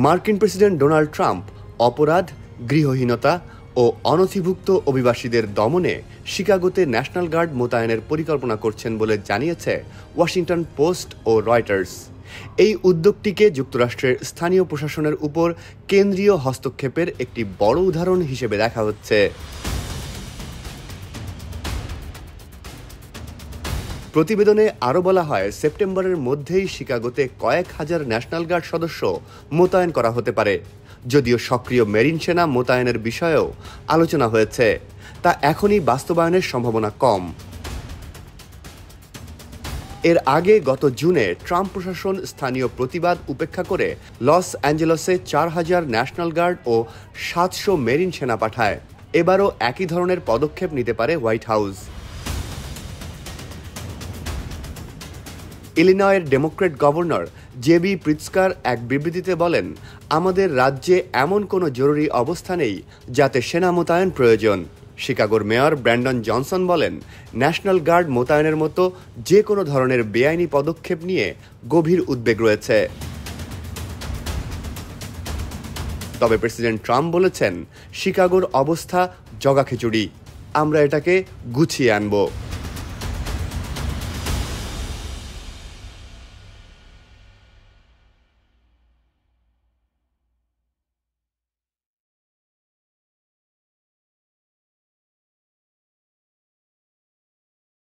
মার্কিন president Donald Trump অপরাধ, গৃহহীনতা ও অনথিভুক্ত অভিবাসীদের দমনে শিকাগোতে ন্যাশনাল গার্ড মোতায়েনের পরিকল্পনা করছেন বলে জানিয়েছে ওয়াশিংটন পোস্ট ও রয়টার্স। এই উদ্যোগটিকে যুক্তরাষ্ট্রের স্থানীয় প্রশাসনের উপর কেন্দ্রীয় হস্তক্ষেপের একটি বড় উদাহরণ হিসেবে দেখা হচ্ছে। প্রতিবেদনে আরও বলা হয়, সেপ্টেম্বরের মধ্যেই শিকাগোতে কয়েক হাজার ন্যাশনাল গার্ড সদস্য মোতায়েন করা হতে পারে। যদিও সক্রিয় মেরিন সেনা মোতায়েনের বিষয়েও আলোচনা হয়েছে, তা এখনই বাস্তবায়নের সম্ভাবনা কম। এর আগে গত জুনে ট্রাম্প প্রশাসন স্থানীয় প্রতিবাদ উপেক্ষা করে লস অ্যাঞ্জেলসে ৪,০০০ ন্যাশনাল গার্ড ও ৭০০ মেরিন সেনা পাঠায়। এবারও একই ধরনের পদক্ষেপ নিতে পারে হোয়াইট হাউস। ইলিনয়ের ডেমোক্র্যাট গভর্নর জেবি প্রিৎজকার এক বিবৃতিতে বলেন, আমাদের রাজ্যে এমন কোনো জরুরি অবস্থা নেই যাতে সেনা মোতায়েন প্রয়োজন। শিকাগোর মেয়র ব্র্যান্ডন জনসন বলেন, ন্যাশনাল গার্ড মোতায়েনের মতো যে কোনো ধরনের বেআইনি পদক্ষেপ নিয়ে গভীর উদ্বেগ রয়েছে। তবে প্রেসিডেন্ট ট্রাম্প বলেছেন, শিকাগোর অবস্থা জগাখিচুড়ি, আমরা এটাকে গুছিয়ে আনব।